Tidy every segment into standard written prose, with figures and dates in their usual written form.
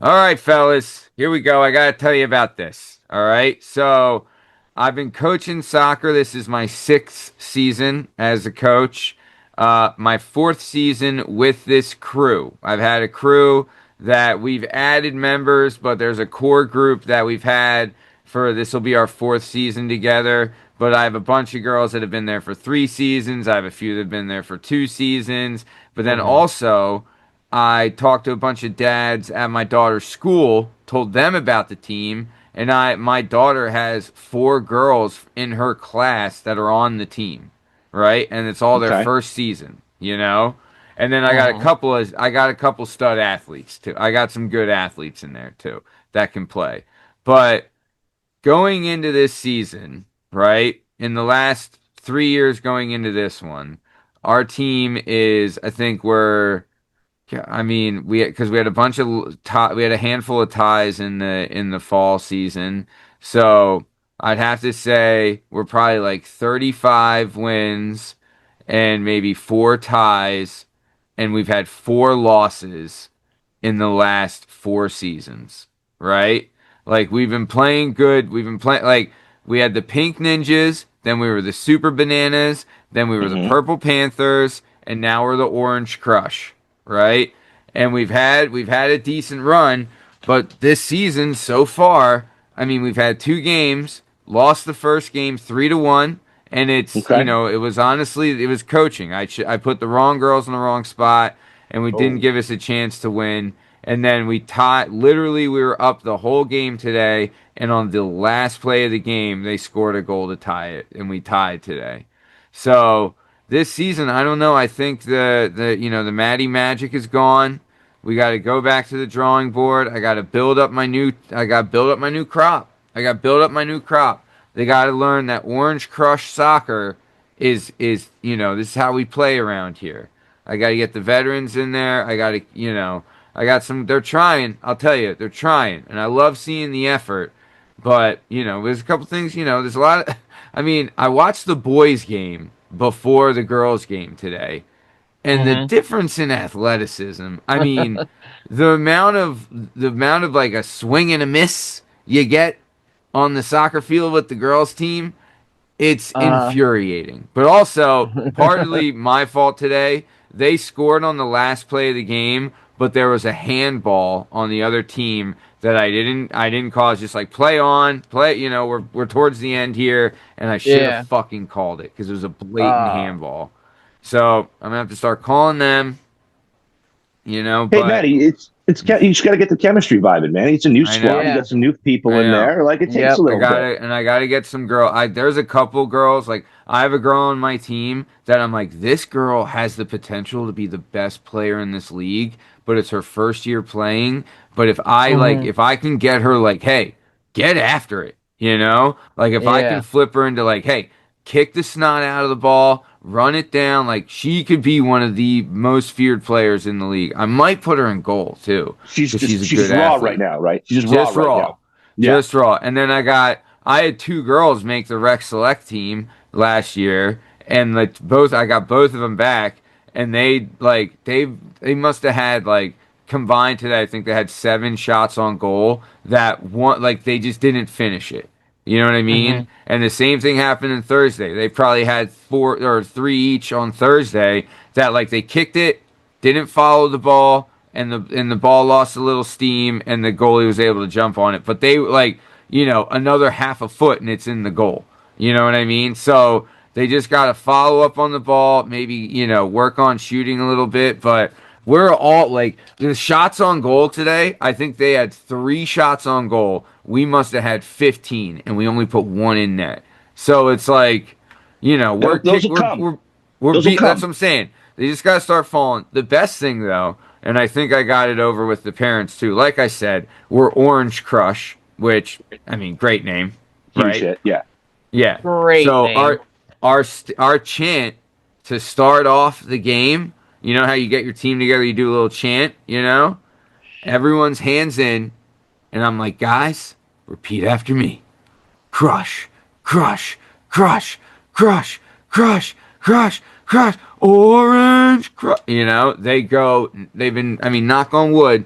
All right, fellas, here we go. I got to tell you about this. All right. So I've been coaching soccer. This is my 6th season as a coach. My 4th season with this crew. I've had a crew that we've added members, but there's a core group that we've had for this will be our 4th season together. But I have a bunch of girls that have been there for 3 seasons. I have a few that have been there for 2 seasons. But then also, I talked to a bunch of dads at my daughter's school, told them about the team, and my daughter has 4 girls in her class that are on the team, right? And it's all their first season, you know? And then I got a couple stud athletes too. I got some good athletes in there too that can play. But going into this season, right? In the last 3 years going into this one, our team is, I think because we had a bunch of we had a handful of ties in the fall season, so I'd have to say we're probably like 35 wins and maybe 4 ties, and we've had 4 losses in the last 4 seasons, right? Like we've been playing good. We've been playing like we had the Pink Ninjas, then we were the Super Bananas, then we were the Purple Panthers, and now we're the Orange Crush, right? And we've had a decent run, but this season so far, I mean, we've had 2 games, lost the first game 3-1, and it's it was honestly it was coaching. I put the wrong girls in the wrong spot, and we didn't give us a chance to win. And then we tied. Literally, we were up the whole game today, and on the last play of the game, they scored a goal to tie it, and we tied today. So this season, I don't know. I think the Maddie magic is gone. We got to go back to the drawing board. I got to build up my new crop. They got to learn that Orange Crush soccer is this is how we play around here. I got to get the veterans in there. I got some. They're trying. I'll tell you, they're trying, and I love seeing the effort. But there's a couple things. There's a lot of. I mean, I watched the boys' game before the girls' game today, and the difference in athleticism. I mean, the amount of like a swing and a miss you get on the soccer field with the girls' team, it's infuriating. But also, partly my fault today. They scored on the last play of the game, but there was a handball on the other team that I didn't call. It's just like play. We're towards the end here, and I should have fucking called it because it was a blatant handball. So I'm gonna have to start calling them. Hey, Matty, you just got to get the chemistry vibing, man. It's a new squad. You got some new people in there. Like it takes a little bit. And I got to get some girl. There's a couple girls. Like I have a girl on my team that I'm like, this girl has the potential to be the best player in this league, but it's her first year playing. But if I can get her like, hey, get after it, like if I can flip her into like, hey, kick the snot out of the ball, run it down, like she could be one of the most feared players in the league. I might put her in goal too. She's good raw athlete right now, right? She's just raw. Right now. Yeah. Just raw. And then I had 2 girls make the rec select team last year, and I got both of them back, and they must have had like combined today. I think they had 7 shots on goal that one like they just didn't finish it. You know what I mean? And the same thing happened on Thursday. They probably had 4 or 3 each on Thursday that like they kicked it, didn't follow the ball, and the ball lost a little steam, and the goalie was able to jump on it. But they another half a foot and it's in the goal. You know what I mean? So they just got to follow up on the ball, maybe work on shooting a little bit, but. We're all like the shots on goal today. I think they had 3 shots on goal. We must have had 15, and we only put 1 in net. So it's like, we're Those beat. That's what I'm saying. They just got to start falling. The best thing though, and I think I got it over with the parents too. Like I said, we're Orange Crush, which I mean, great name, right? Shit. Yeah. Yeah. Great. So name. our chant to start off the game. You know how you get your team together, you do a little chant, Everyone's hands in, and I'm like, guys, repeat after me. Crush, crush, crush, crush, crush, crush, crush, orange crush. You know, they've been, I mean, knock on wood,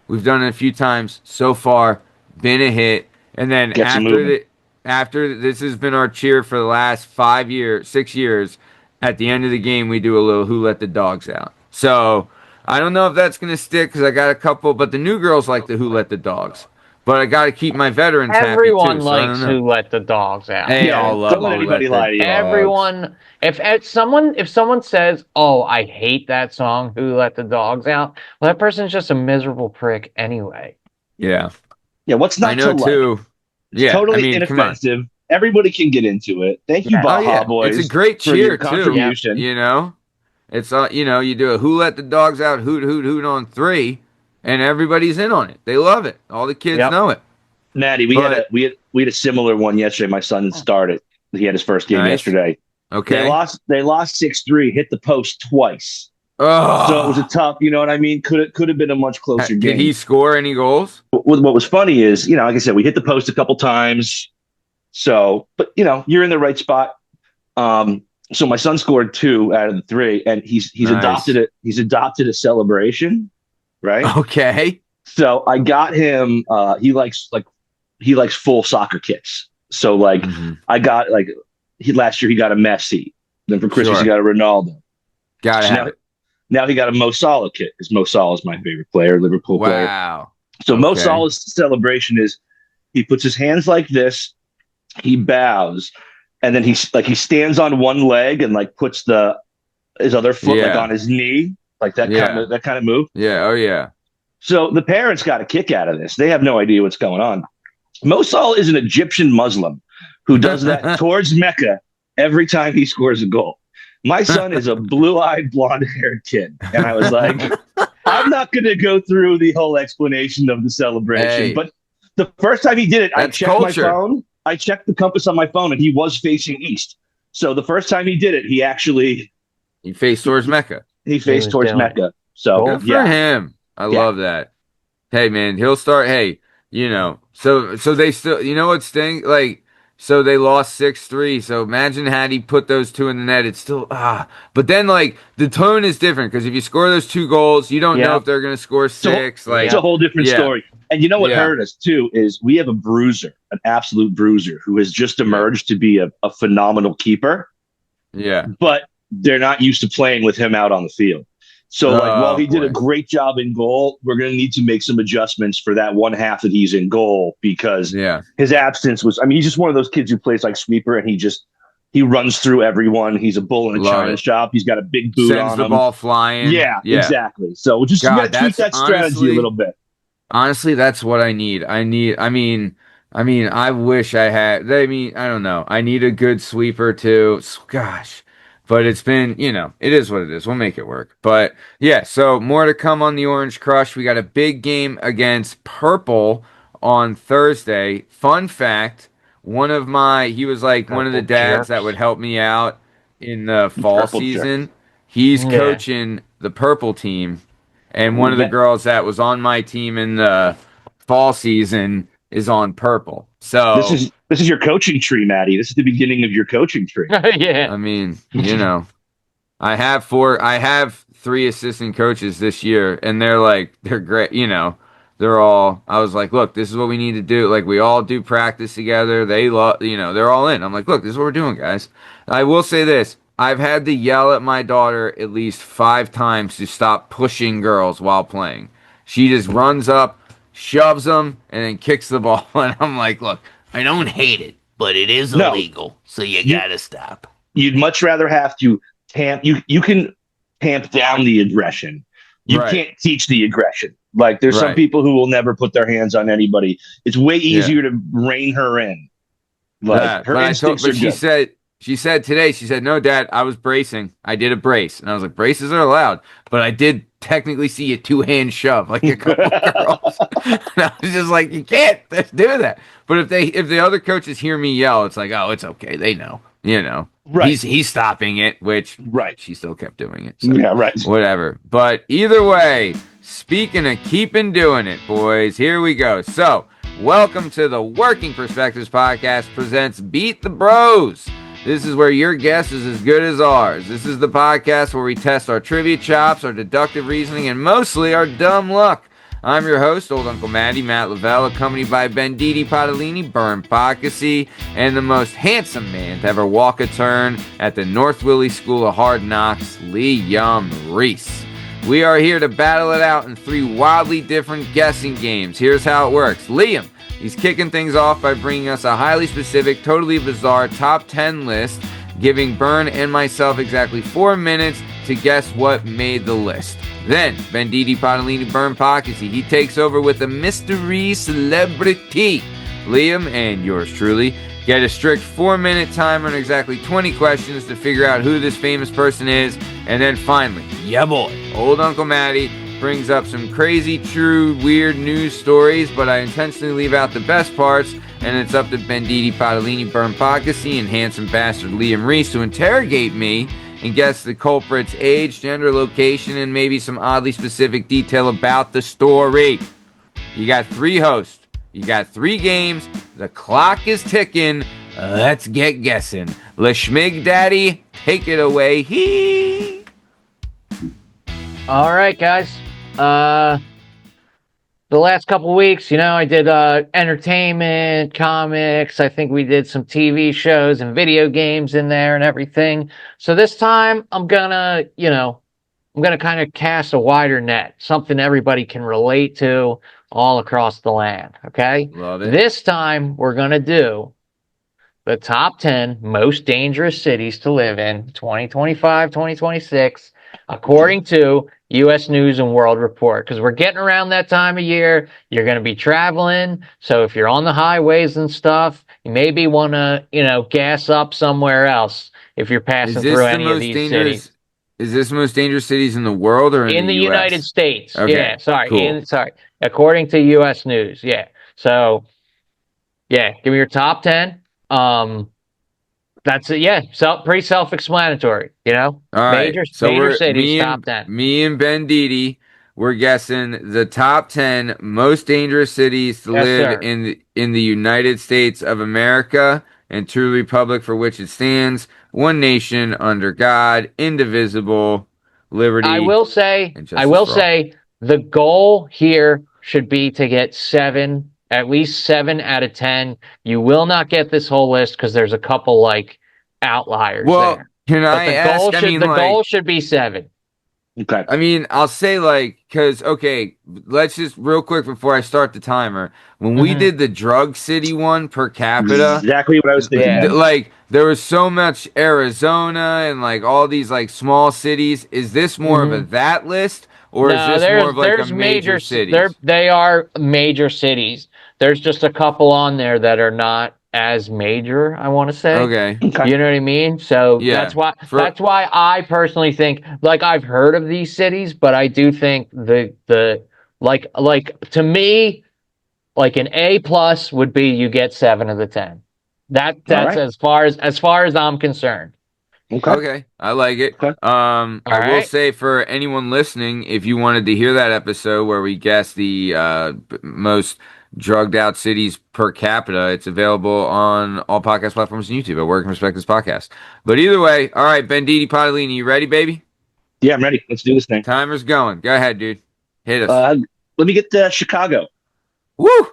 we've done it a few times so far, been a hit. And then Gets them moving. after this has been our cheer for the last 5 years, 6 years, at the end of the game, we do a little who let the dogs out. So I don't know if that's going to stick because I got a couple, but the new girls like the who let the dogs. But I got to keep my veterans happy Everyone too. So I don't likes know. who let the dogs out. They Yeah, all love don't let who let anybody the lie to you. dogs. Everyone, if someone says, "Oh, I hate that song, Who Let the Dogs Out," well, that person's just a miserable prick anyway. Yeah. Yeah, what's I not to know like? too. It's Yeah, I totally mean, come on. inoffensive. Everybody can get into it. Thank you, Yeah. Oh Baja yeah, it's a Boys, great for your cheer too. Yep. contribution. You know, it's you know, you do a who let the dogs out, hoot hoot hoot on three, and everybody's in on it. They love it. All the kids Yep. know it. Maddie, But we had a similar one yesterday. My son started. He had his first game nice. yesterday. Okay. They lost 6-3, hit the post twice. So it was a Oh, tough, you know what I mean? Could have been a much closer did he game. score any goals? What was funny is, you know, like I said, we hit the post a couple times. So, but you know, you're in the right spot. So my son scored 2 out of the 3, and he's adopted Nice. it. He's adopted a celebration, right? Okay. So I got him. He likes full soccer kits. So like Hmm. I got like he last year he got a Messi. Then for Christmas he Sure. got a Ronaldo. Gotta So have it. now he got a Mo Salah kit. Because Mo Salah is my favorite player, Liverpool player. Wow. So Mo Okay. Salah's celebration is he puts his hands like this, he bows, and then he stands on one leg and like puts his other foot like Yeah. on his knee, like Yeah. that kind of move. Yeah. Oh yeah. So the parents got a kick out of this. They have no idea what's going on. Mo Salah is an Egyptian Muslim who does that towards Mecca every time he scores a goal. My son is a blue-eyed, blonde-haired kid, and I was like, I'm not going to go through the whole explanation of the celebration, Hey, but the first time he did it, I that's checked my culture. phone. I checked the compass on my phone, and he was facing east. So the first time he did it, He faced towards Mecca. he faced was towards doing it. Mecca. So Cool. Good for yeah, him. I yeah. love that. Hey man, he'll start. Hey, you know, so they still, you know what sting? Like, so they lost 6-3. So imagine had he put those two in the net, it's still But then like the tone is different because if you score those 2 goals, you don't know if Yep. they're gonna score six. It's Like, a whole different yeah, story. And you know what yeah, hurt us too is we have a bruiser, an absolute bruiser, who has just yeah, emerged to be a phenomenal keeper, yeah. but they're not used to playing with him out on the field. So, like, while Oh he did a boy. great job in goal, we're going to need to make some adjustments for that one half that he's in goal because Yeah. his absence was. I mean, he's just one of those kids who plays like sweeper and he runs through everyone. He's a bull in a Love china it. shop. He's got a big boot Sends on the him. ball flying. Yeah, Yeah. exactly. So we got God, to tweak that's that strategy a honestly. little bit. Honestly, that's what I need. I mean, I wish I had. I mean, I don't know. I need a good sweeper too. Gosh, but it's been, it is what it is. We'll make it work. But yeah, so more to come on the Orange Crush. We got a big game against Purple on Thursday. Fun fact: he was like one of the Purple dads that jerks. would help me out in the fall Purple jerk. season. He's Yeah. coaching the Purple team. And one Ooh, of the girls that was on my team in the fall season is on purple. this So, is your coaching tree, Maddie. This is the beginning of your coaching tree. Yeah. I mean, I have 3 assistant coaches this year, and they're great. I was like, look, this is what we need to do. Like, we all do practice together. They love, they're all in. I'm like, look, this is what we're doing, guys. I will say this. I've had to yell at my daughter at least 5 times to stop pushing girls while playing. She just runs up, shoves them, and then kicks the ball. And I'm like, look, I don't hate it, but it is No, illegal, so you you gotta stop. you'd much rather have to you can tamp down the aggression. You Right, can't teach the aggression. Like there's some right. people who will never put their hands on anybody. It's way Yeah. easier to rein her in. Like That, her but instincts are but good. she said today, she said, no, Dad, I was bracing. I did a brace. And I was like, braces are allowed. But I did technically see a 2-hand shove, like a couple girls. And I was just like, you can't do that. But if the other coaches hear me yell, it's like, oh, it's okay. They know, Right. He's stopping it, which Right. she still kept doing it. So Yeah, right. whatever. But either way, speaking of keeping doing it, boys, here we go. So, welcome to the Working Perspectives Podcast presents Beat the Bros. This is where your guess is as good as ours. This is the podcast where we test our trivia chops, our deductive reasoning, and mostly our dumb luck. I'm your host, Old Uncle Matty, Matt Lavelle, accompanied by Benditi Padalini, Bern Asks, and the most handsome man to ever walk a turn at the North Willie School of Hard Knocks, Liam Reese. We are here to battle it out in 3 wildly different guessing games. Here's how it works. Liam, he's kicking things off by bringing us a highly specific, totally bizarre top 10 list, giving Bern and myself exactly 4 minutes to guess what made the list. Then, Benditi Padalini Bern Asks, he takes over with a mystery celebrity. Liam and yours truly get a strict 4-minute timer and exactly 20 questions to figure out who this famous person is. And then finally, yeah boy, Old Uncle Matty brings up some crazy, true, weird news stories, but I intentionally leave out the best parts, and it's up to Benditi Padalini Bern Asks and handsome bastard Liam Reese to interrogate me and guess the culprit's age, gender, location, and maybe some oddly specific detail about the story. You got 3 hosts. You got 3 games. The clock is ticking. Let's get guessing. LaSchmig Daddy, take it away. Hee. All right, guys. The last couple weeks, I did entertainment, comics. I think we did some TV shows and video games in there and everything. So this time I'm gonna kind of cast a wider net, something everybody can relate to all across the land. Okay. Love it. This time we're gonna do the top 10 most dangerous cities to live in 2025, 2026, according to U.S. News and World Report, because we're getting around that time of year. You're going to be traveling, so if you're on the highways and stuff, you maybe want to, gas up somewhere else if you're passing through any of these cities. Is this the most dangerous cities in the world or in the US? United States? Okay, yeah, sorry, cool. according to U.S. News. Yeah, so yeah, give me your top 10. That's it. Yeah, pretty self-explanatory. All right. Major cities, top 10. Me and Benditi, we're guessing the top 10 most dangerous cities to Yes, live sir. in the United States of America and true republic for which it stands, one nation under God, indivisible, liberty. I will say, and justice for all. the goal here should be to get at least 7 out of 10. You will not get this whole list because there's a couple outliers there. Can I ask? The goal should be 7. Okay. I mean, I'll say let's just real quick before I start the timer. When we did the drug city one per capita, Exactly what I was thinking. Yeah. There was so much Arizona and all these small cities. Is this more of a that list, or is this more of a major cities? They are major cities. There's just a couple on there that are not as major, I want to say. Okay. You know what I mean? So yeah, that's why I personally think I've heard of these cities, but I do think the to me, an A+ would be you get 7 of the 10. That's right. as far as I'm concerned. Okay, I like it. Okay. I will say for anyone listening, if you wanted to hear that episode where we guess the most drugged out cities per capita, it's available on all podcast platforms and YouTube at Work and Respect This Podcast. But either way, all right, Benditi Padalini, you ready, baby? Yeah, I'm ready. Let's do this thing. Timer's going. Go ahead, dude. Hit us. Let me get Chicago. Woo!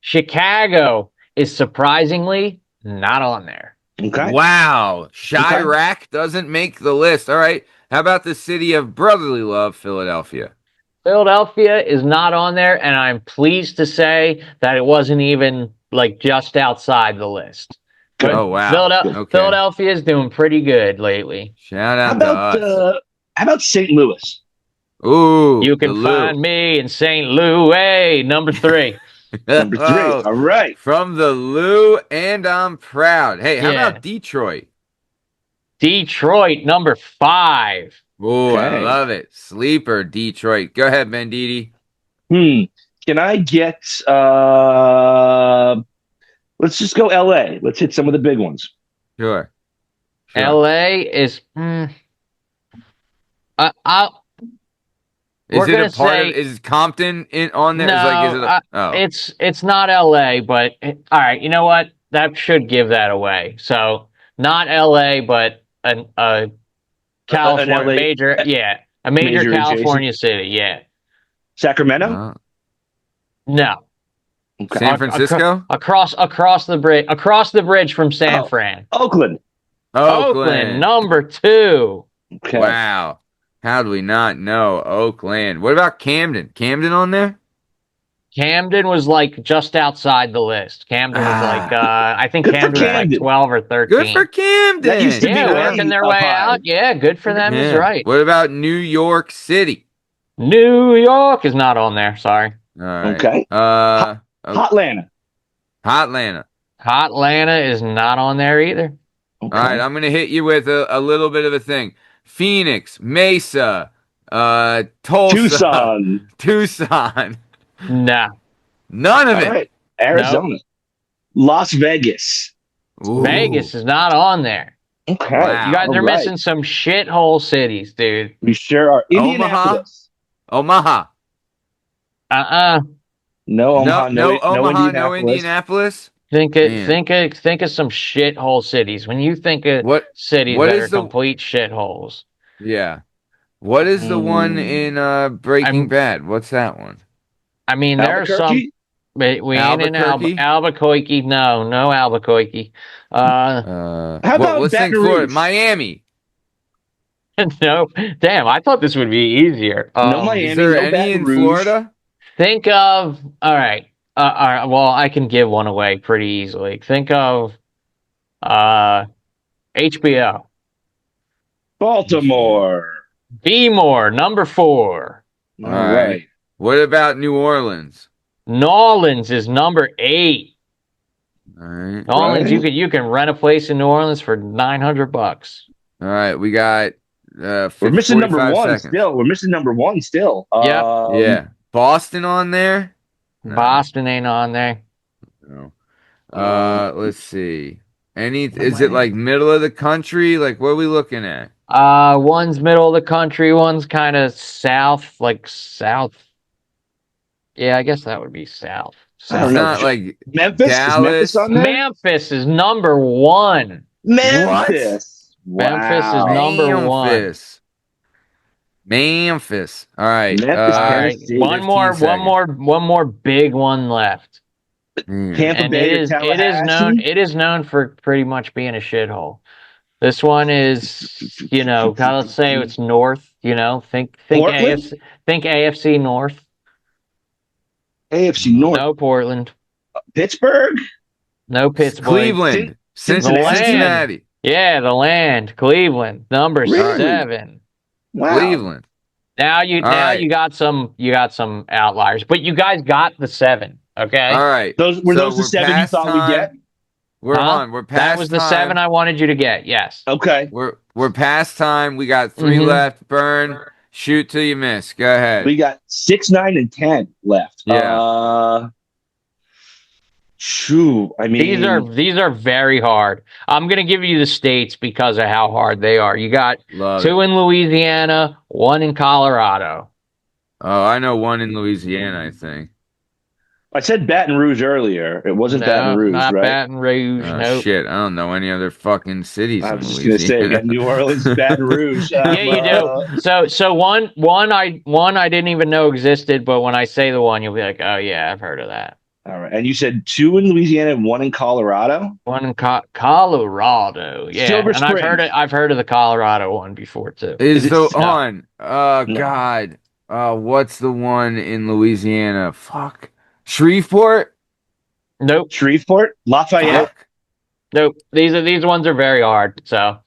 Chicago is surprisingly not on there. Okay. Wow. Chirac doesn't make the list. All right. How about the city of brotherly love, Philadelphia? Philadelphia is not on there, and I'm pleased to say that it wasn't even just outside the list. Good. Oh wow! Philadelphia is doing pretty good lately. Shout out to us. How about St. Louis? Ooh, you can find me in St. Louis, number 3. Number 3. All right, from the Lou, and I'm proud. Hey, how about Detroit? Detroit, number 5. Oh, okay. I love it. Sleeper, Detroit. Go ahead, Benditi. Can I get let's just go LA. Let's hit some of the big ones. Sure. LA is is Compton on there? No, it's not LA, but all right, you know what? That should give that away. So not LA, but a An California LA major, yeah, a major major adjacent. California city, yeah. Sacramento. Uh, No, Okay. San Francisco? across the bridge from San Oh, Fran. Oakland. Oakland, Oakland. number two. Okay. Wow. How do we not know Oakland? What about Camden? Camden on there? Camden was like just outside the list. Camden was like, Ah, I think Good for Camden was like Camden. 12 or good for 13. That used to Camden. be Yeah, What? working way their up way high. out. Yeah, good for them is Yeah. right. What about New York City? New York is not on there. Sorry. All right. Okay. Hot, Oh, Hotlanta. Hotlanta. Atlanta is not on there either. All right, Okay. I'm gonna hit you with a little bit of a thing. Phoenix, Mesa, Tulsa, Tucson. Tucson. Nah. None of All it. right. Nope. Arizona. Las Vegas. Ooh, Vegas is not on there. Okay. You wow. guys All are right. missing some shithole cities, dude. We sure are. Omaha, Indianapolis. Omaha. Uh-uh. No No, Omaha. No, no no Omaha, no Indianapolis. Indianapolis. Think it Man, think of some shithole cities. When you think of what cities what that are is the complete shitholes. yeah? What is the one Mm, in Breaking I'm Bad? What's that one? I mean there are some Albuquerque. we ain't in Albuquerque? Albuquerque. No Albuquerque. How What? about Let's think Baton Florida. Rouge? Miami. No. Damn, I thought this would be easier. No Is Miami. there No any Baton in Rouge. Florida? Think of all right, well, I can give one away pretty easily. Think of uh HBO. HBO. Baltimore. Be more, number four. All All right. right. What about New Orleans? New Orleans is number eight. All right. New Orleans, Right. you can rent a place in New Orleans for $900. All right. We got We're missing number 45 one seconds. still. We're missing number one still. Yep, Yeah. Boston on there? No. Boston ain't on there. No. um, Let's see. oh Is it my. like middle of the country? Like what are we looking at? One's middle of the country, one's kind of south, like south. Yeah, I guess that would be south. I don't It's know. South. not like Memphis? Is Memphis Dallas. on there? Memphis is number one. What? Memphis. Memphis is Wow. number one. Memphis. Memphis. All right. Memphis, All right, Tennessee. 15 seconds. one more big one left. Hmm. Tampa And Bay or Tallahassee? it is known for pretty much being a shithole. This one is, let's say it's north, Portland? think AFC North. AFC North. No Portland, Pittsburgh? no Pittsburgh. Cleveland. The Cincinnati? land. Cincinnati. Yeah, the land, Cleveland, number Really? 7. Wow. Cleveland. Now All right. you got some outliers, but you guys got the 7, okay? All right. Were So those the we're 7 you past thought we'd get? time. We're Huh? on. We're That past was the time. 7 I wanted you to get. Yes. Okay. We're past time. We got 3 Mhm. left. Burn. Shoot till you miss. Go ahead. We got 6, 9, and 10 left. Yeah. Shoo. I mean, These are very hard. I'm gonna give you the states because of how hard they are. You got Love 2 it. in Louisiana, 1 in Colorado. Oh, I know one in Louisiana, I think. I said Baton Rouge earlier. It wasn't Baton No, Rouge, not right? Baton Rouge. Oh Nope. shit. I don't know any other fucking cities I in was just gonna say we Louisiana. got New Orleans, Baton Rouge. Yeah, you do. So one I didn't even know existed, but when I say the one, you'll be like, oh yeah, I've heard of that. All right, and you said 2 in Louisiana and 1 in Colorado. One in Colorado. Yeah, Silver and Springs. I've heard of the Colorado one before too. Is Is it the no. on? Oh No. God. What's the one in Louisiana? Fuck. Shreveport? Nope. Shreveport, Lafayette. Fuck. Nope. These ones are very hard. So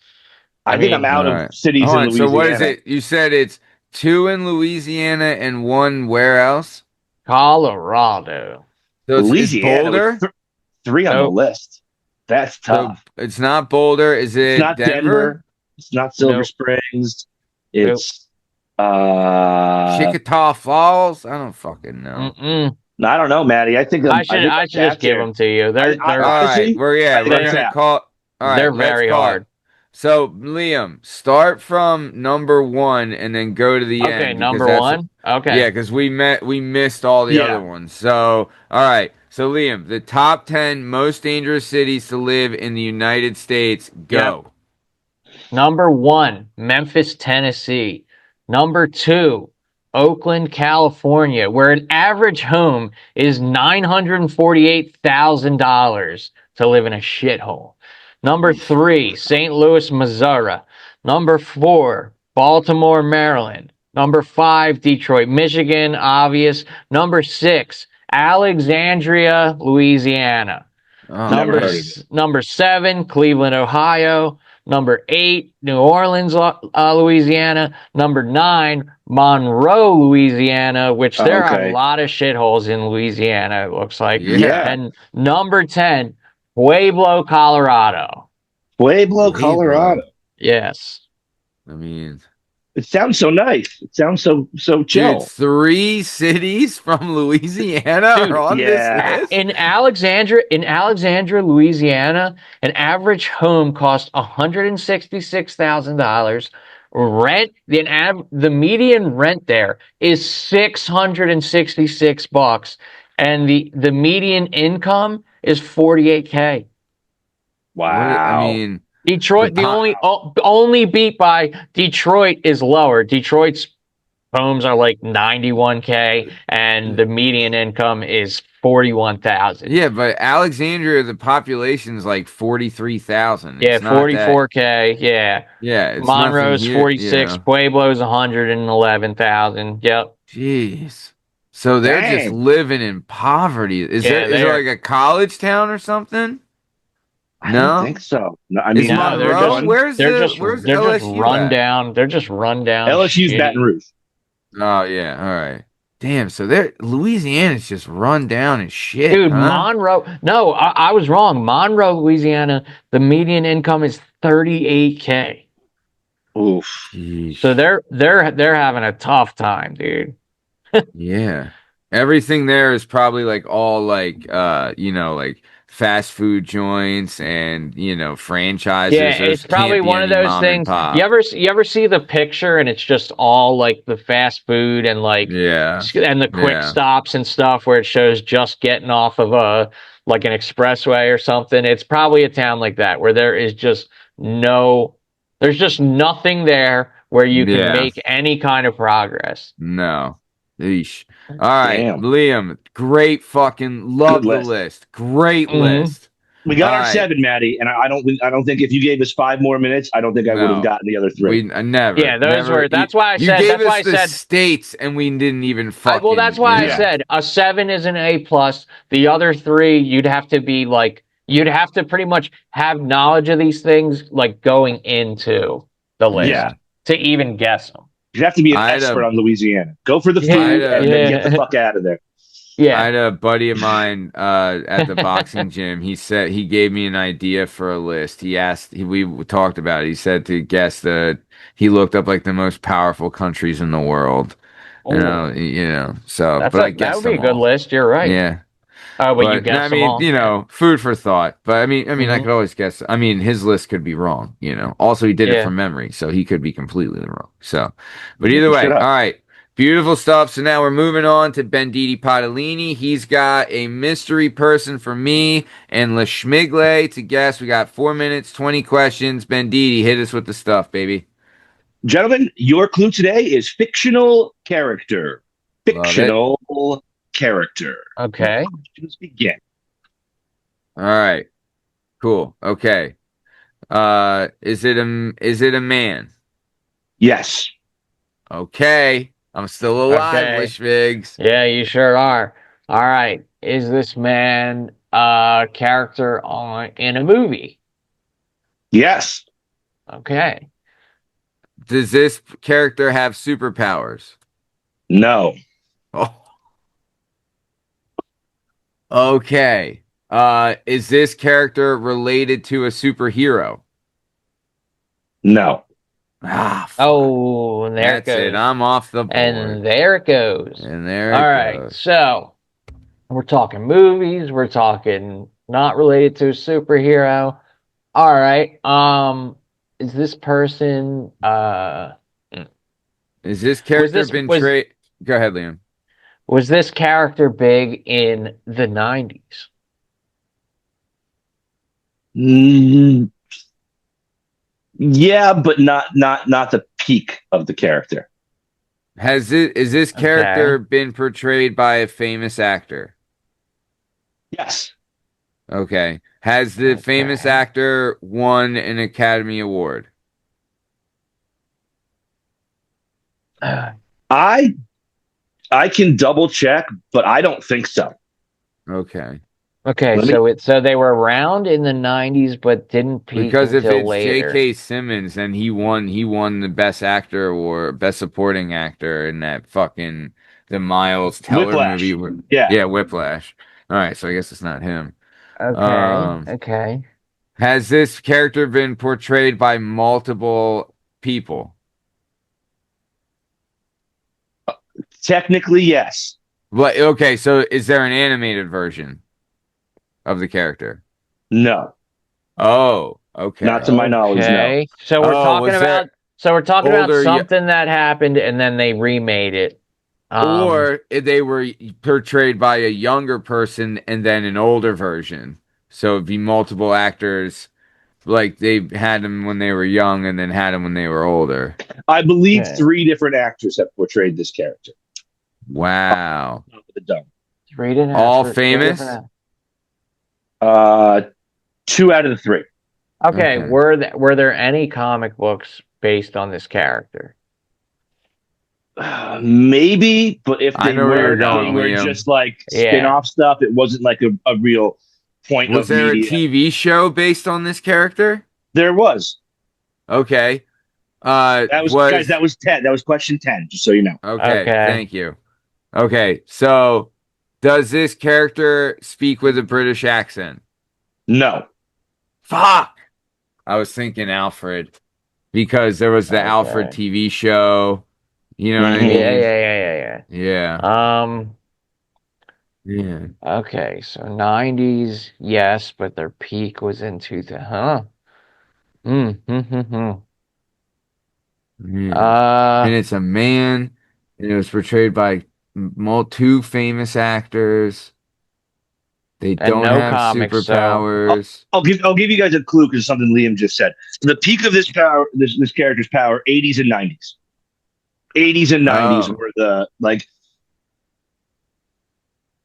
I think I'm mean, out All of right. cities Hold in on. Louisiana. So what is it? You said it's 2 in Louisiana and 1 where else? Colorado. So it's Louisiana Boulder. with 3 on the Nope. list. That's So tough. it's not Boulder. Is It's it not Denver? Denver. It's not Silver Nope. Springs. Nope. It's Chickasaw Falls? I don't fucking know. Mm-mm. I don't know, Maddie. I think I should just tapped give here. them to you. They're I- All honestly, right. We're I think I'm gonna tapped. call. All right. they're Let's very call hard. it. So Liam, start from number 1 and then go to the Okay, end. number 1. Okay. Yeah, because we missed all the Yeah. other ones. So all right. So Liam, the top 10 most dangerous cities to live in the United States. Yep. Go. Number one, Memphis, Tennessee. Number two, Oakland, California, where an average home is $948,000 to live in a shithole. Number three, St. Louis, Missouri. Number four, Baltimore, Maryland. Number five, Detroit, Michigan, obvious. Number six, Alexandria, Louisiana. Oh Never Number heard of man. it. number seven, Cleveland, Ohio. Number eight, New Orleans, Louisiana. Number nine, Monroe, Louisiana, which there are a Okay. lot of shitholes in Louisiana, it looks like. Yeah. Yeah. And number 10, Pueblo, Colorado. Pueblo, Pueblo. Colorado. Yes. I mean, It sounds so nice. It sounds so dude, chill. 3 cities from Louisiana are Dude, on this Yeah. list. In Alexandria, Louisiana, an average home costs $166,000. The median rent there is 666 bucks, and the median income is 48K. What? I Wow. mean, the Detroit, the pot. only beat by Detroit is lower. Detroit's homes are like 91K, and the median income is 41,000. Yeah, but Alexandria, the population's like 43,000. Yeah, It's not that. 44K. Yeah. Yeah, it's nothing Monroe's here. 46, Pueblo's 111,000. Yep. Jeez. So they're just Dang. living in poverty. Is there Yeah, is there they're like a college town or something? I don't No? think so. No, I Is mean, no, there's Monroe? one. Where's they're just LSU run at? down. They're just run down LSU's Baton shitty. Rouge. Oh yeah, all right. Damn, so they're Louisiana's just run down and shit, Dude, huh? Monroe. No, I was wrong. Monroe, Louisiana, the median income is 38K. Oof. So Jeez. they're having a tough time, dude. Yeah. Everything there is probably like all like like fast food joints and Yeah, franchises. Those it's can't probably be one of any those mom and things. You pop. ever see the picture and it's just all like the fast food and Yeah. the quick Yeah. stops and stuff where it shows just getting off of a like an expressway or something. It's probably a town like that where there's just nothing there where you can Yeah. make any kind of progress. No. Eesh. All right, Damn. Liam. Great fucking Good love the list. list. Great Hmm. list. We All got our right. seven, Maddie, and I don't think if you gave us 5 more minutes, I don't think I would have No. gotten the other three. We never, Yeah, those never. were. You, you That's gave why us I the said states, and we didn't even well, that's fucking, why I Yeah. said a seven is an A plus. The other three, you'd have to pretty much have knowledge of these things like going into the Yeah. list to even guess them. You have to be an I had expert a, on Louisiana. Go for the I had food a, and then get the Yeah, fuck out of there. I yeah. had a buddy of mine at the boxing gym. He said he gave me an idea for a list. We talked about it. He said to guess he looked up like the most powerful countries in the world. Oh, So, that's but I that guessed would be a them good all. list. You're right. Yeah. Oh, but you But no, I guessed them mean, all. Yeah. food for thought. But I Hmm. could always guess. I mean, his list could be wrong. Also, he did it Yeah. from memory, so he could be completely wrong. So, but either Making shit way, all up. right, beautiful stuff. So now we're moving on to Benditi Padalini. He's got a mystery person for me and La Schmigle to guess. We got 4 minutes, 20 questions. Benditi, hit us with the stuff, baby. Gentlemen, your clue today is fictional character. Love it. Fictional character. Let Okay. questions begin. All right, cool. Okay. Is it a man? Yes. Okay. I'm still alive, Okay. Lishvigs. Yeah, you sure are. All right. Is this man a character on in a movie? Yes. Okay. Does this character have superpowers? No. Oh, okay. Is this character related to a superhero? No. Ah, fuck. Oh, and there it That's it. goes. I'm off the And board. there it goes. And there All it right. goes. So we're talking movies. We're talking not related to a superhero. All right. Is this person Is this was character this been was Go ahead, Liam. Was this character big in the 90s? Mm, yeah, but not the peak of the character. Is this Okay. character been portrayed by a famous actor? Yes. Okay. Has the famous Okay. actor won an Academy Award? I I can double check, but I don't think so. Okay. Okay, Let me so they were around in the 90s but didn't peak Because if until it's later. J.K. Simmons, then he won the Best Actor or Best Supporting Actor in that fucking the Miles Teller movie. Whiplash. Yeah. Yeah, Whiplash. All right, so I guess it's not him. Okay, Um, okay. has this character been portrayed by multiple people? Technically, yes. But okay, so is there an animated version of the character? No. Oh, Not to okay. my knowledge, no. Okay. So we're Oh, talking was about there older? something that happened and then they remade it. Um, Or they were portrayed by a younger person and then an older version. So it'd be multiple actors, like they had them when they were young and then had them when they were older. I believe okay. three different actors have portrayed this character. Wow. Top of the dome. Three didn't have All three famous? different. Uh, two out of the three. Okay, Okay. were there any comic books based on this character? Maybe, but if I they know where you're were, they going, were Liam. just like Yeah. spin-off stuff. It wasn't like a real point Was of there a media. TV show based on this character? There was. Okay. That was guys, Was that was 10. That was question 10, just so you know. okay, Okay. thank you. Okay, so does this character speak with a British accent? No. Fuck! I was thinking Alfred because there was the Alfred Okay. TV show. You know what I Hmm. Yeah, mean? yeah, yeah, yeah, Yeah. yeah. Yeah. Okay, so 90s, yes, but their peak was in 2000. Huh? Hmm, hmm, hmm, hmm. Yeah. Uh, And it's a man, and it was portrayed by two famous actors. They and don't no have comics, so superpowers. I'll give you guys a clue because something Liam just said. The peak of this power, this character's power, 80s and 90s. 80s and 90s Oh, were the like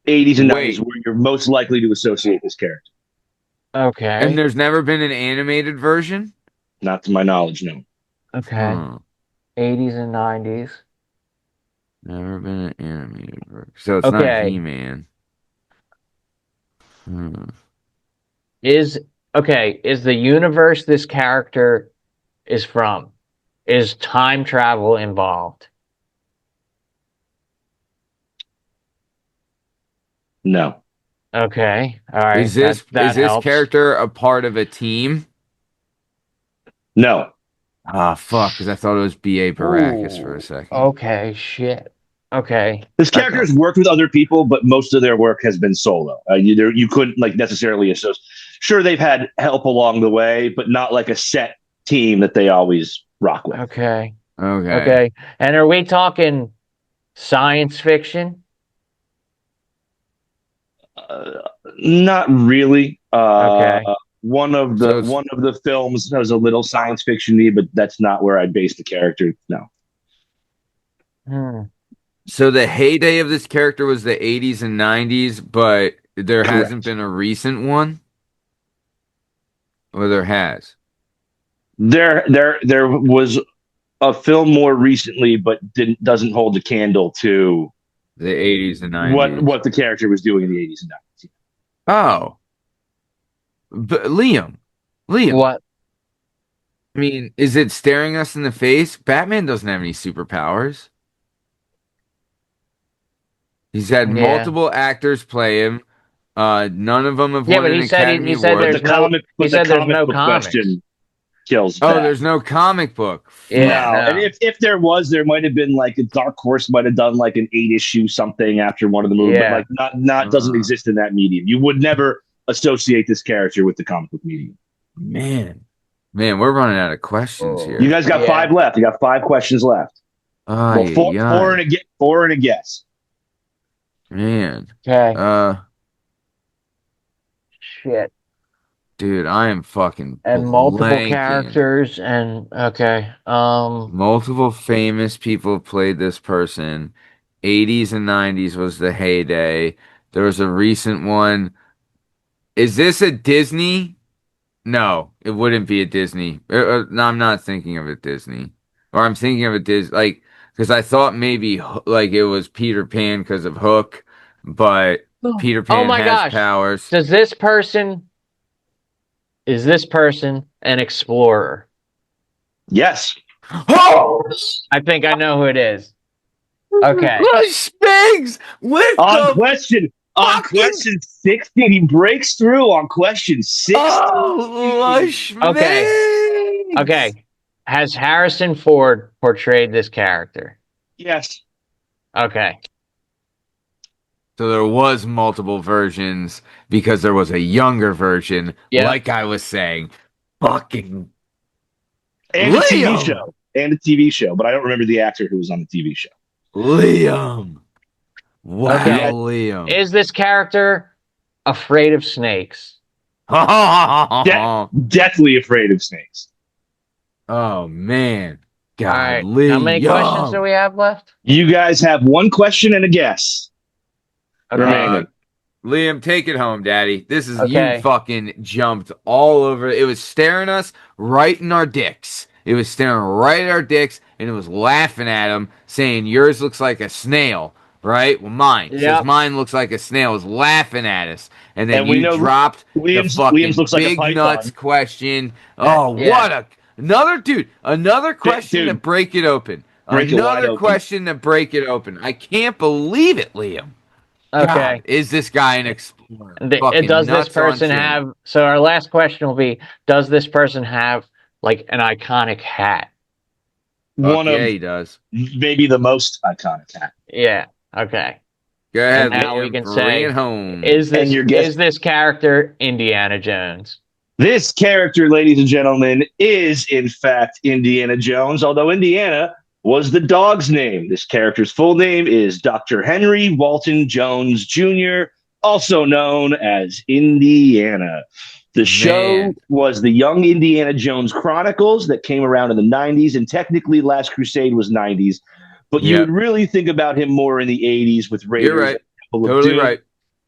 80s and 90s wait. where you're most likely to associate this character. And okay, there's never been an animated version? Not to my knowledge, no. okay. Huh. 80s and 90s. Never been an animated version. So it's not Okay, He-Man. Hmm. is is the universe this character is from? Is time travel involved? No. Okay, all right, Is that is that this helps. character a part of a team? No. Ah, fuck, because I thought it was B.A. Baracus for a Ooh, second. okay, shit. Okay, This I character thought, has worked with other people, but most of their work has been solo. You couldn't like necessarily associate. Sure, they've had help along the way, but not like a set team that they always rock with. okay, Okay. okay. And are we talking science fiction? Uh, Not really. Okay. So it's One of the films has a little science fictiony, but that's not where I base the character. No, Hmm. so the heyday of this character was the 80s and 90s, but there hasn't correct. been a recent one? Or there has? There was a film more recently, but didn't doesn't hold a candle to The 80s and 90s. what the character was doing in the 80s and 90s. Oh, but Liam, What? I mean, is it staring us in the face? Batman doesn't have any superpowers. He's had Yeah. multiple actors play him. None of them have Yeah, won but an he Academy said But Award. he the said there's comic no book comics. question kills Oh, that. there's no comic book. Yeah, Fuck. No, and no. if there was, there might have been like a Dark Horse might have done like an 8 issue something after one of the movies, but Yeah. like not doesn't Uh, exist in that medium. You would never associate this character with the comic book medium. man, man, we're running out of questions You here. guys got Yeah. five left. You got five questions left. Well, Ay, ay, four ay. and a guess. Okay. Man. Okay. Uh, Shit. dude, I am fucking And multiple blanking. characters and okay. Multiple famous people have played this person. 80s and 90s was the heyday. There was a recent one. Is this a Disney? No, it wouldn't be a Disney. No, I'm not thinking of a Disney. Or I'm thinking of a Disney, like, because I thought maybe like it was Peter Pan because of Hook, but Peter Oh Pan my has gosh. powers. Does this person is this person an explorer? Yes. Oh, I think I know who it is. Okay. Spags with On the question, on fucking question 16, he breaks through on question 16. oh, lush Okay. Migs. Okay. Has Harrison Ford portrayed this character? Yes. Okay. So there was multiple versions because there was a younger version, Yep. like I was saying. Fucking And a TV Liam! show. And a TV show, but I don't remember the actor who was on the TV show. Liam! You Wow, Okay. guys, Liam. Is this character afraid of snakes? deathly afraid of snakes. Oh man. All God, right. How many questions do Liam. we have left? You guys have one question and a guess Okay. remaining. Liam, take it home, Daddy. This is you Okay. fucking jumped all over. It was staring us right in our dicks. It was staring right at our dicks, and it was laughing at them, saying yours looks like a snail, right? Well, mine says Yep. mine looks like a snail. It was laughing at us, and then And we you know dropped the Williams fucking looks like a big nuts python. question. Oh, Yeah. what a another dude! Another question to Dude, break it open. break it wide Another open. question to break it open. I can't believe it, Liam. God, Okay. is this guy an explorer? Fucking Does this nuts on person chin. have? So our last question will be: does this person have like an iconic hat? Fuck One yeah, of he does. maybe the most iconic hat. Yeah. Okay. Go And ahead, now we Liam. can Bring it say, home. And your guess. is this character Indiana Jones? This character, ladies and gentlemen, is in fact Indiana Jones, although Indiana was the dog's name. This character's full name is Dr. Henry Walton Jones Jr., also known as Indiana. The show Man. was the Young Indiana Jones Chronicles that came around in the 90s, and technically Last Crusade was 90s, but you would Yep. really think about him more in the 80s with You're Raiders right. and Temple of Totally Doom. right.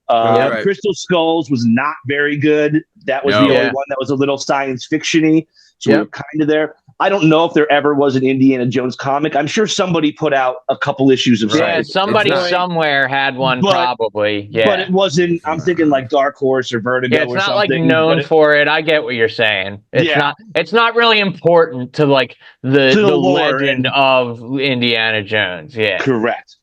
Totally right. Crystal Skulls was not very good. That was the No. only Yeah. one that was a little science fictiony. So we were Yep. kind of there. I don't know if there ever was an Indiana Jones comic. I'm sure somebody put out a couple issues of Right. Yeah. something. It's Somebody not. somewhere had one, But probably. but Yeah. it wasn't. It's I'm not. thinking like Dark Horse or Vertigo Yeah. It's or not like something. known for it. I get what you're saying. It's Yeah. not. It's not really important to like To the the lore legend and of Indiana Jones. Yeah. correct.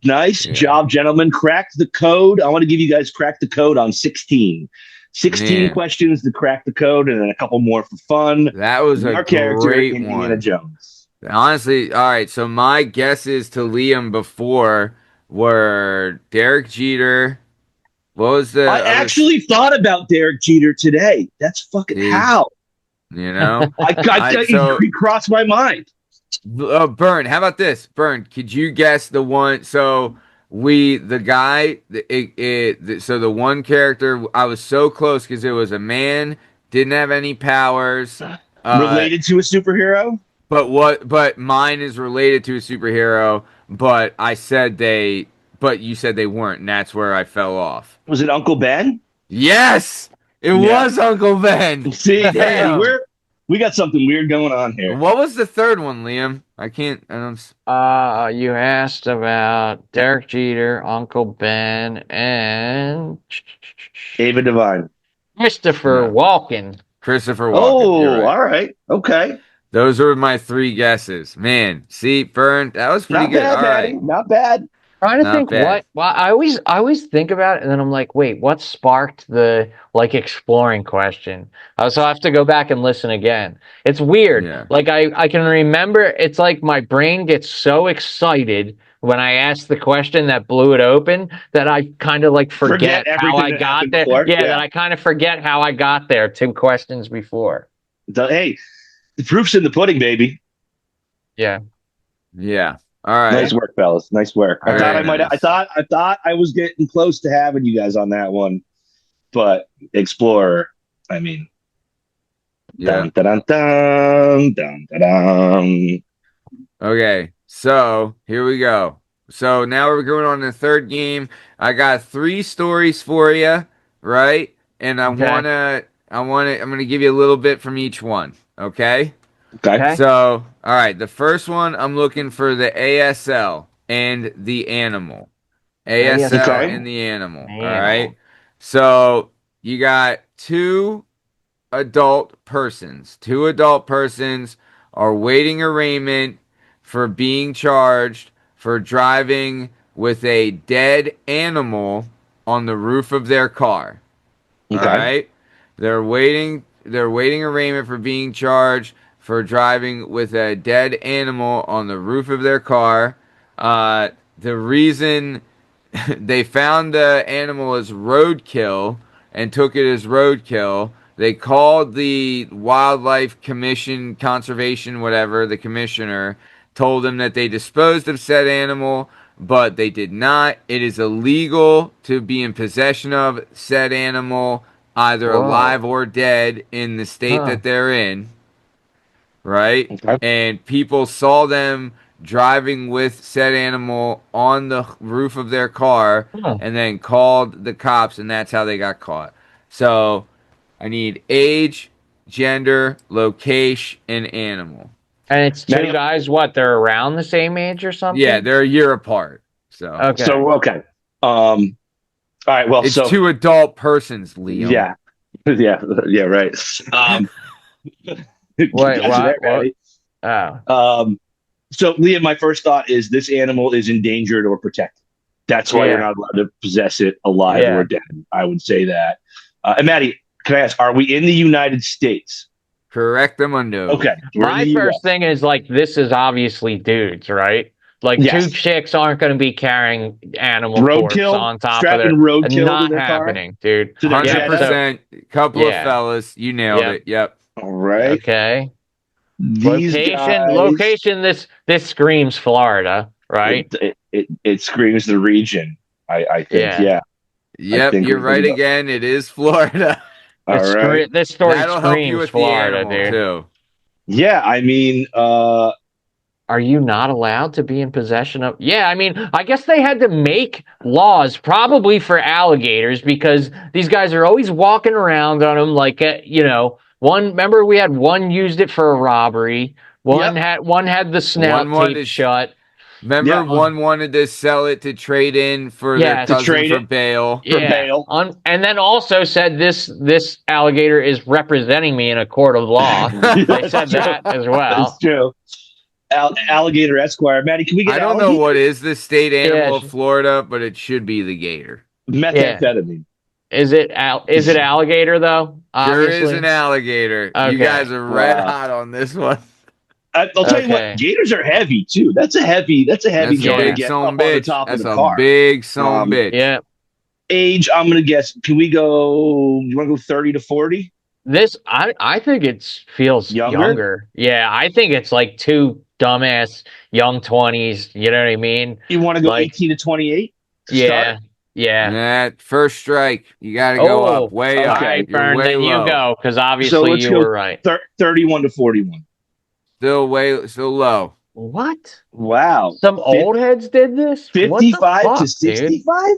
Nice Yeah. job, gentlemen. Cracked the code. I want to give you guys crack the code on 16. 16 Man. questions to crack the code, and then a couple more for fun. That was a Our character, great Indiana one. Jones. Honestly, all right. So my guesses to Liam before were Derek Jeter. What was the I other? actually thought about Derek Jeter today. That's fucking See, how. you know? So He crossed my mind. Bern, how about this? Bern, could you guess the one? So the guy, so the one character, I was so close because it was a man, didn't have any powers, uh, Related to a superhero? but mine is related to a superhero, but you said they weren't, and that's where I fell off. Was it Uncle Ben? Yes, it Yeah. was Uncle Ben. See, hey, Damn. we got something weird going on here. What was the third one, Liam? I don't. You asked about Derek Jeter, Uncle Ben, and Ava Devine. Christopher No. Walken. Christopher Walken. Oh, You're right. all right. Okay. Those are my three guesses. Man, see, Bern, that was pretty Not good. bad, All Maddie. right. Not bad. Trying to Not think bad. what. Well, I always think about it, and then I'm like, wait, what sparked the like exploring question? So I have to go back and listen again. It's weird. Yeah. Like I can remember. It's like my brain gets so excited when I ask the question that blew it open that I kind of like forget how everything I that got happened there. before. Yeah, that I kind of forget how I got there 2 questions before. Hey, the proof's in the pudding, baby. Yeah. Yeah. All Nice right. work, fellas. Nice work. I thought Very I might. I nice. thought. I thought I was getting close to having you guys on that one, but Explorer. I mean, Yeah. dun dun dun dun dun dun. Okay. So here we go. So now we're going on the third game. I got three stories for you, right? And Okay. I'm gonna give you a little bit from each one. Okay. Okay. Okay. So, all right. The first one, I'm looking for the ASL and the animal. ASL Okay. and ASL the animal. All right. animal. So you got two adult persons are waiting arraignment for being charged for driving with a dead animal on the roof of their car. All Okay. right. They're waiting arraignment for being charged for driving with a dead animal on the roof of their car. The reason they found the animal as roadkill and took it as roadkill. They called the Wildlife Commission, Conservation, whatever, the commissioner, told them that they disposed of said animal, but they did not. It is illegal to be in possession of said animal, either Whoa. alive or dead, in the state Huh. that they're in, right? Okay. And people saw them driving with said animal on the roof of their car Huh. and then called the cops, and that's how they got caught. So I need age, gender, location, and animal. And it's two Maddie. guys. What? They're around the same age or Yeah, something? they're a year apart. So Okay. So okay. All right. Well. it's So two adult persons, Liam. yeah. Yeah. Yeah. Right. Um. Wait. Gotcha there, What? What? Maddie. Oh. So Liam, my first thought is this animal is endangered or protected. That's why you're Yeah. not allowed to possess it alive or Yeah. dead. I would say that. And Maddie, can I ask, are we in the United States? Correctamundo. Okay, we're in My the first U.S. thing is like this is obviously dudes, right? Like two Yes. chicks aren't going to be carrying animal corpse Roadkill, on top of strapping their. roadkill to Not their car, happening, dude. to their Hundred Yeah. Jetta. So percent. Couple of yeah. fellas, you nailed Yep. it. Yep. All right. Okay. These Location. guys, Location. This screams Florida, right? it screams the region. I think. Yeah. Yeah, I Yep, think you're we right know. again. It is Florida. All right. This story That'll help you screams with the Florida, animal dude. too. Yeah, I mean, Are you not allowed to be in possession of? Yeah, I mean, I guess they had to make laws probably for alligators because these guys are always walking around on them like, one. Remember, we had one used it for a robbery. yep, One had the One snout taped wanted, shut. remember, yep. Uh, one wanted to sell it to trade in for their To yes, cousin trade for it bail. for yeah. bail. And then also said this alligator is representing me in a court of law. They That's said true. that as That's well. true. Alligator Esquire. Maddie, can we I get don't know what alligator? is the state Yeah, animal of Florida, but it should be the gator. yeah. Methamphetamine. Is it alligator though? Sure is an Obviously. alligator. You guys Okay. are red Wow. hot on this one. I'll tell you what, Okay. gators are heavy too. That's a heavy That's a jar to Yeah. big get son up on the bitch. top of That's the a car. big son Um, bitch. Yeah. Age, I'm gonna guess. Can we go? You want to go 30 to 40? I think it feels Younger? younger. Yeah, I think it's like two dumbass young 20s, you know what I mean? You want to go Like 18 to 28 to start? yeah. Yeah. That first strike, you got to go up, Oh, way all up. Okay. right, You're Bern, way then you low. go cuz So obviously let's you go were right. 31 to 41. Still low. What? Wow. Some old heads did this? What the 55 to fuck, dude? 65?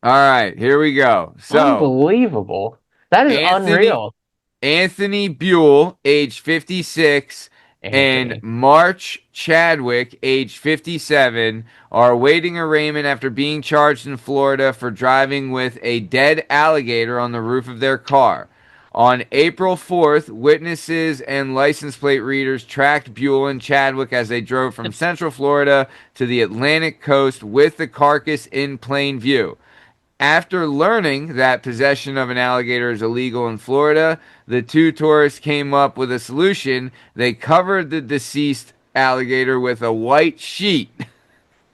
All right, here we go. So Unbelievable. That is Anthony unreal. Anthony Buell, age 56, and Anthony. March Chadwick, age 57, are awaiting arraignment after being charged in Florida for driving with a dead alligator on the roof of their car. On April 4th, witnesses and license plate readers tracked Buell and Chadwick as they drove from Central Florida to the Atlantic coast with the carcass in plain view. After learning that possession of an alligator is illegal in Florida, the two tourists came up with a solution. They covered the deceased alligator with a white sheet.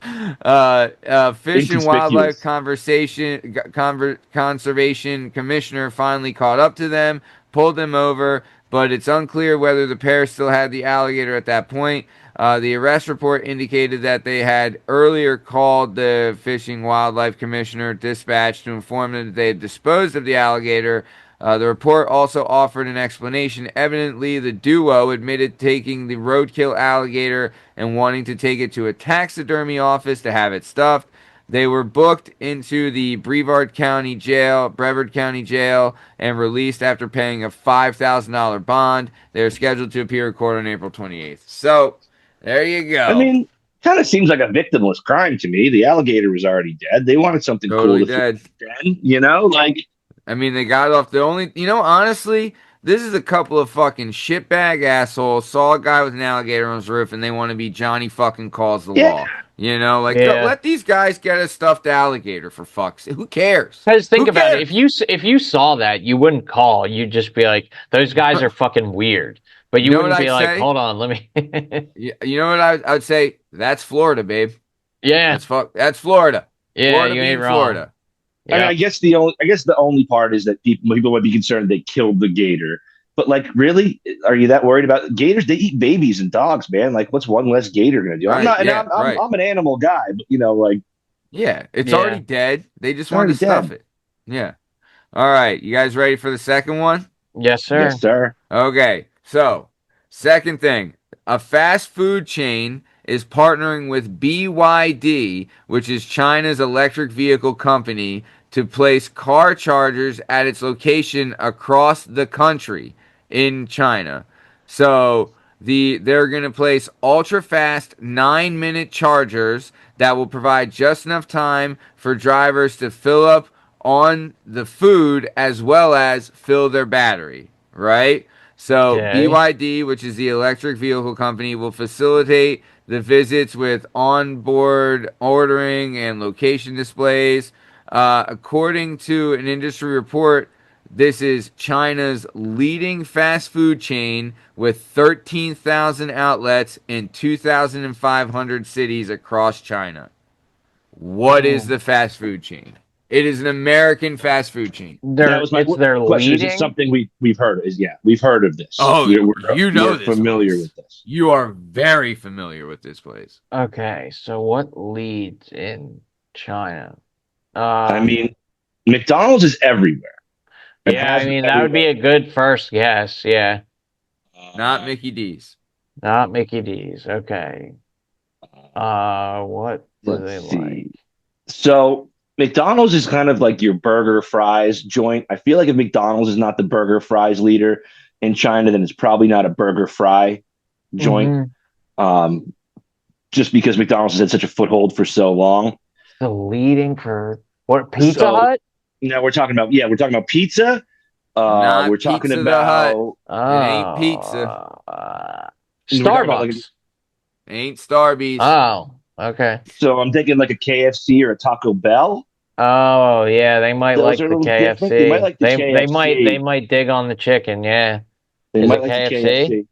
Fish and Wildlife Inconspicuous. Conservation Commissioner finally caught up to them, pulled them over, but it's unclear whether the pair still had the alligator at that point. The arrest report indicated that they had earlier called the Fish and Wildlife Commissioner dispatch to inform them that they had disposed of the alligator. The report also offered an explanation. Evidently, the duo admitted taking the roadkill alligator and wanting to take it to a taxidermy office to have it stuffed. They were booked into the Brevard County Jail, and released after paying a $5,000 bond. They are scheduled to appear in court on April 28th. So, there you I go. mean, kind of seems like a victimless crime to me. The alligator was already dead. They wanted something cool Totally to feel dead. then, you know? Like, I mean, they got it off the only. Honestly, this is a couple of fucking shitbag assholes. Saw a guy with an alligator on his roof, and they want to be Johnny fucking calls the yeah. law. Like Yeah. let these guys get a stuffed alligator for fuck's sake. Who cares? Because think Who about it, cares? if you saw that, you wouldn't call. You'd just be like, "Those guys are fucking weird." But You you know what wouldn't be I'd like, say? "Hold on, let me." You know what I would say? That's Florida, babe. Yeah, That's Florida. yeah, Florida you ain't being wrong. Florida. I mean, Yep. I guess the only part is that people might be concerned they killed the gator. But like, really, are you that worried about gators? They eat babies and dogs, man. Like, what's one less gator gonna do? I'm Right? not, and Yeah. Right. I'm an animal guy, but like, Yeah. It's already Yeah. dead. They just it's wanted already to stuff dead. it. Yeah. All right. You guys ready for the second one? Yes, Yes, sir. sir. Okay, so second thing, a fast food chain is partnering with BYD, which is China's electric vehicle company, to place car chargers at its location across the country in China. So they're going to place ultra fast 9-minute chargers that will provide just enough time for drivers to fill up on the food as well as fill their battery, right? So Okay. BYD, which is the electric vehicle company, will facilitate the visits with onboard ordering and location displays. According to an industry report, this is China's leading fast food chain with 13,000 outlets in 2,500 cities across China. What is Hmm. the fast food chain? It is an American fast food chain. That was my It's their question. Is it leading. something we've heard? Is yeah, we've heard of this. Oh, you know We're this familiar place. with this. You are very familiar with this place. Okay, so what leads in China? I Uh, mean, McDonald's is everywhere and yeah, I has been mean that would be everywhere. a good first guess. Yeah, Not Uh, Mickey D's. not Mickey D's. Okay. What do let's they like? see. So McDonald's is kind of like your burger fries joint. I feel like if McDonald's is not the burger fries leader in China, then it's probably not a burger fry joint. Mm-hmm. Um, just because McDonald's has had such a foothold for so long. The leading for what? Pizza So Hut? now we're talking about pizza. We're Not talking Pizza the Hut. about It ain't pizza. Oh, we're talking about like Starbucks. Ain't Starbucks. Oh, okay. so I'm thinking like a KFC or a Taco Bell. Oh, yeah, they might Those like are a the little different. They might KFC. like the They KFC. might dig on the chicken. Yeah. They Is might it like the KFC? KFC.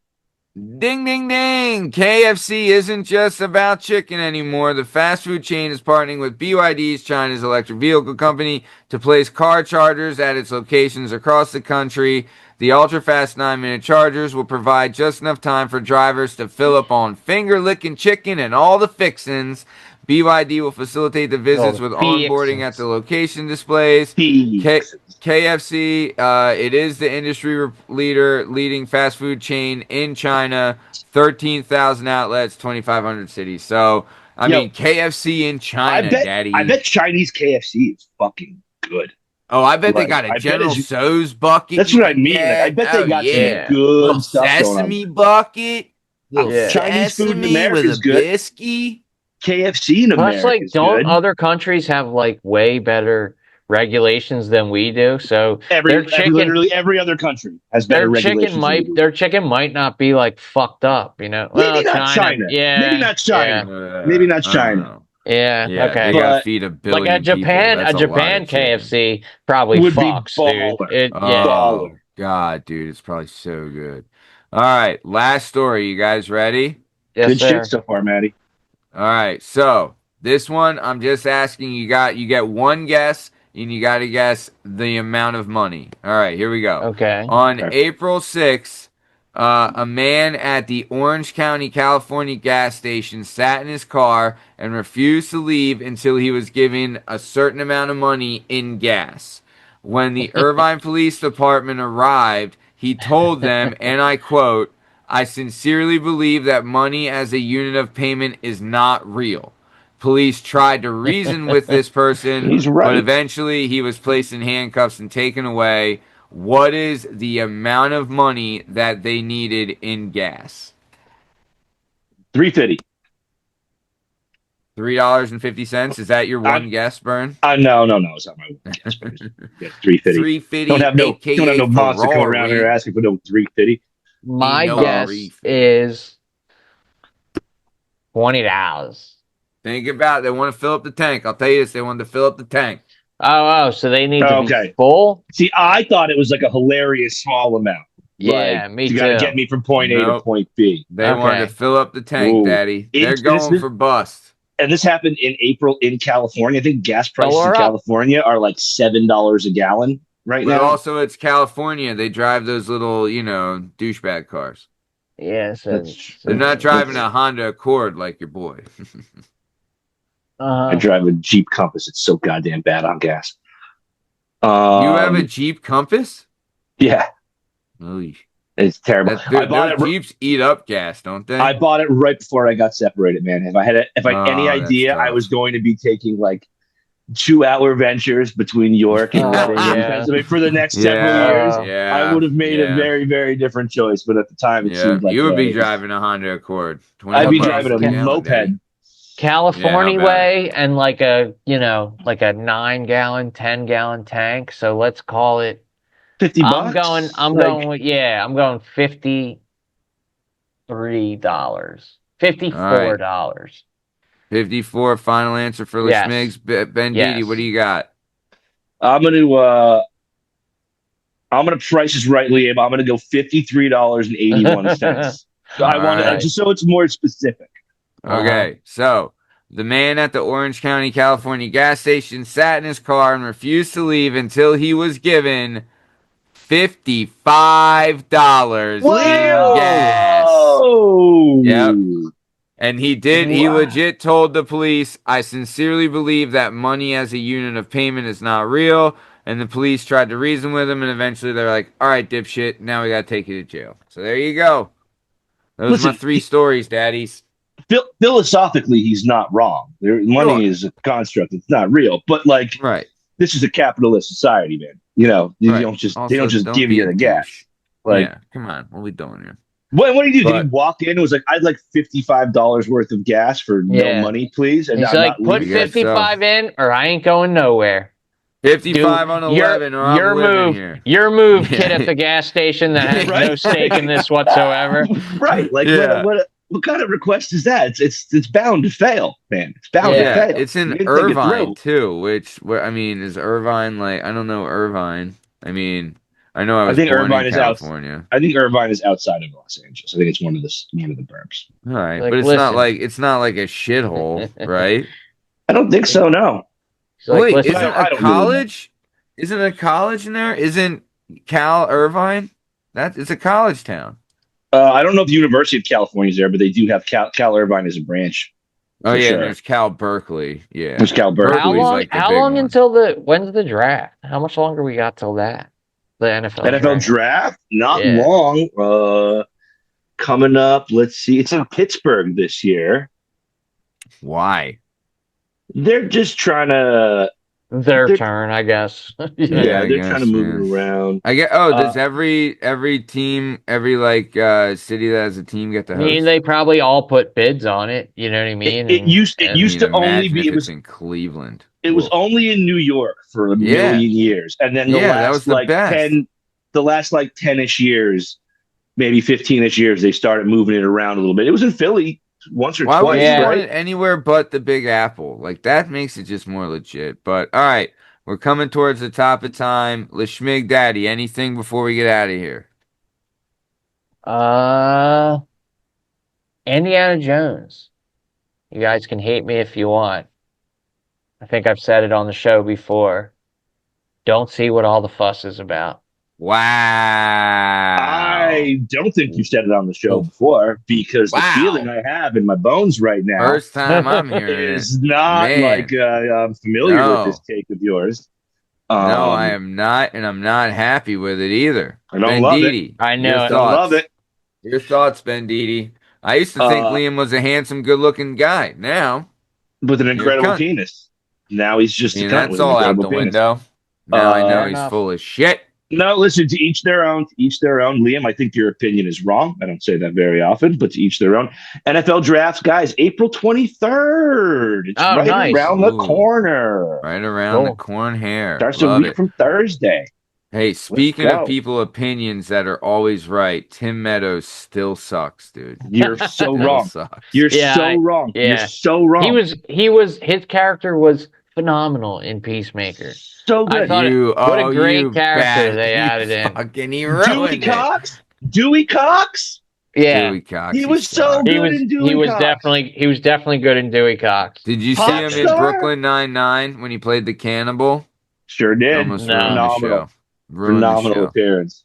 Ding, ding, ding! KFC isn't just about chicken anymore. The fast food chain is partnering with BYD's China's electric vehicle company to place car chargers at its locations across the country. The ultra fast 9-minute chargers will provide just enough time for drivers to fill up on finger licking chicken and all the fixins. BYD will facilitate the Oh, visits the with onboarding at the fixins. location displays. K- Pizza. KFC, it is the industry leader, leading fast food chain in China. 13,000 outlets, 2,500 cities. So, I Yo, mean, KFC in I China, bet I daddy. bet Chinese KFC is fucking good. Oh, I bet they Like got a I bet General is So's bucket that's you what I can mean. Like I get. bet they Oh, got some yeah. Yeah. Little good stuff going on sesame there. bucket. Little Yeah. Chinese food in sesame America with a is good. biscuit. KFC in Plus, America like, is don't good. other countries have like way better regulations than we do? So Literally every other country has better regulations than we do. their chicken might not be like fucked up, you know? Maybe Well, not China, China. Maybe yeah, not yeah, China. Maybe not I don't China. know. yeah, Yeah, they okay. got to But feed a Like billion people. A That's a lot of Japan chicken. KFC probably would be fucks, dude. baller. Yeah. Oh, Baller. God, dude. It's probably so good. All right, last story. You guys ready? Yes, Good shit sir. so far, Maddie. All right, so this one I'm just asking you get one guess and you got to guess the amount of money. All right, here we go. Okay. On Okay. April 6th, A man at the Orange County, California gas station sat in his car and refused to leave until he was given a certain amount of money in gas. When the Irvine Police Department arrived, he told them, and I quote, I sincerely believe that money as a unit of payment is not real. Police tried to reason with this person, He's but right. eventually he was placed in handcuffs and taken away. What is the amount of money that they needed in gas? 350. $3.50. Is that your one I'm guess, Bern? no, it's not my one guess, but yeah, 350. 350, Don't have aka no monster coming around here Ferrari. asking for no 350. Ain't My no guess 350. is $20. Think about it. They want to fill up the tank. I'll tell you this. They want to fill up the tank. So they need to be Okay. full? See, I thought it was like a hilarious small amount, like Yeah, me to kind of get too. me from point A to Nope. point B. They wanted to Okay. fill up the tank, Ooh, Daddy. They're it, going for bust. and this happened in April in California. I think gas Fill prices in her up. California are like $7 a gallon right But now. also, it's California. They drive those little, douchebag cars. Yeah, They're not driving That's a Honda Accord like your boy. I uh drive a Jeep Compass. It's so goddamn bad on gas. You have a Um, Jeep Compass? yeah, Oy. it's terrible. That those Jeeps eat up gas, don't I they? bought it right before I got separated, man. If I had any Oh, that's idea I was tough. going to be taking like 2 hour ventures between York and oh Reading and yeah. Pennsylvania for the next several Yeah, years, Uh I yeah, would have made a yeah, very, very different choice. But at the time, it yeah. seemed like You would be it was. driving a Honda Accord, I'd 21 be okay. miles driving to a the gallon, moped. Daddy. Yeah, how California about it? way and like a 9 gallon, 10 gallon tank. So let's call it $50, I'm like going with yeah, I'm going $53. All $54. right, 54. Final answer for Yes. Schmigs. Ben Didi, what do Yes. you got? I'm gonna uh I'm gonna price this right, Liam. I'm gonna go $53.81. All I want to right. Nice. just so it's more specific. Uh-huh. Okay, so the man at the Orange County, California gas station sat in his car and refused to leave until he was given $55 in gas. Yep. Whoa! And he Wow. legit told the police, I sincerely believe that money as a unit of payment is not real. And the police tried to reason with him, and eventually they're like, all right, dipshit, now we gotta take you to jail. So there you go. Those are my Listen, three stories, daddies. philosophically, he's not wrong. Money Sure. is a construct; it's not real. But like, Right, this is a capitalist society, man. You right. don't just they don't Also, just don't give be you a the douche. gas. Like, Yeah, come on. What are we doing here? what did he do? Did he But walk in and was like, "I'd like $55 worth of gas for no Yeah. money, please," and He's I'm not like, I put leaving? guess so. 55 in or I ain't going nowhere. Do 55 on your 11, or I'm your living move, here. your move, kid at Yeah. the gas station that has Right? no stake in this whatsoever. Right. Like, Yeah. what kind of request is that? It's bound to fail, man. It's bound to Yeah, Yeah. fail. it's in You didn't think it Irvine through. too, I mean, is Irvine like, I don't know Irvine. I mean, I know I I was think born in Irvine is out. California. I think Irvine is outside of Los Angeles. I think it's one of the burbs. All right, but Like, listen. it's not like a shithole, right? I don't think so. No, He's like, Wait, but listen. I don't really know. isn't a college in there? Isn't Cal Irvine? It's a college town. I don't know if the University of California is there, but they do have Cal Irvine as a branch Oh for yeah, and sure. there's Cal Berkeley. Yeah. There's Cal How Berkeley. Berkeley's long? like the How big long one. until when's the draft? How much longer we got till that? The NFL NFL draft. draft, not Yeah. long. Coming up. Let's see. It's in Pittsburgh this year. Why? They're just trying to. Their They're turn, I guess. Yeah, yeah, I they're trying to guess, move yeah. it around. I get. Uh, Does every team, every like city that has a team get I to mean, host? they probably all put bids on it. You know what I mean? it I And used mean, to only imagine be if it's in Cleveland. it was Woof. only in New York for a Yeah, million years, and then yeah, that was the best. the last like 10ish years, maybe 15ish years, they started moving it around a little bit. It was in Philly once or Why would twice, you yeah, want right? it anywhere but the Big Apple? Like that makes it just more legit. But all right, we're coming towards the top of time. Lishmig Daddy, anything before we get out of here? uh, Indiana Jones. You guys can hate me if you want. I think I've said it on the show before. Don't see what all the fuss is about. Wow. I don't think you said it on the show before because the feeling Wow. I have in my bones right now First time I'm hearing it. is not like Man. I'm familiar with this No. take of yours. No, I Um, am not, and I'm not happy with it either. I don't love it. Benditti, I your know it. Don't love thoughts. it. Your thoughts, Benditti. I used to think Uh, Liam was a handsome, good-looking guy. Now, with an you're a incredible cunt. penis. Now he's I just a mean, cunt that's with an all out incredible the penis. window. Now I know Uh, Fair he's enough. full of shit. no, listen, to each their own. To each their own. Liam, I think your opinion is wrong. I don't say that very often, but to each their own. NFL drafts, guys, April 23rd. It's Oh, right nice. around the Ooh, corner. right around the Cool. corn hair. Starts a Love week it. from Thursday. Hey, Let's speaking of go. people opinions that are always right, Tim Meadows still sucks, dude. You're so Still wrong. sucks. You're Yeah, so wrong. You're yeah. so wrong. His character was phenomenal in Peacemaker. So I good. thought it, You, what a oh, great you character bad, they you added in. fucking, he Dewey ruined it. Cox. Dewey Cox. Yeah, Dewey Cox, He he was so sucked. he good was in he Dewey was Cox. definitely good in Dewey Cox. Did you see Pop him in Definitely. star. Brooklyn Nine-Nine when he played the cannibal? Sure did. Almost ruined No. the Phenomenal. show. Ruined the Phenomenal show. appearance.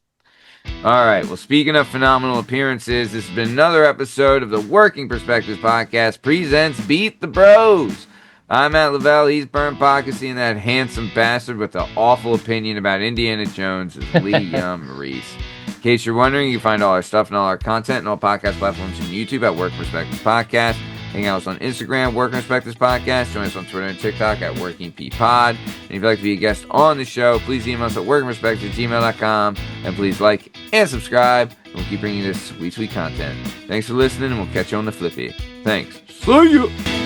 All right. Well, speaking of phenomenal appearances, this has been another episode of the Working Perspectives Podcast presents Beat the Bros. I'm Matt Lavelle. He's Bern Pockasy, and that handsome bastard with the awful opinion about Indiana Jones is Liam Reese. In case you're wondering, you can find all our stuff and all our content and all podcast platforms and YouTube at Working Perspectives Podcast. Hang out with us on Instagram, Working Perspectives Podcast. Join us on Twitter and TikTok at Working P Pod. And if you'd like to be a guest on the show, please email us at workingperspectives@gmail.com. And please like and subscribe. And we'll keep bringing you this sweet, sweet content. Thanks for listening, and we'll catch you on the flippy. Thanks. See ya!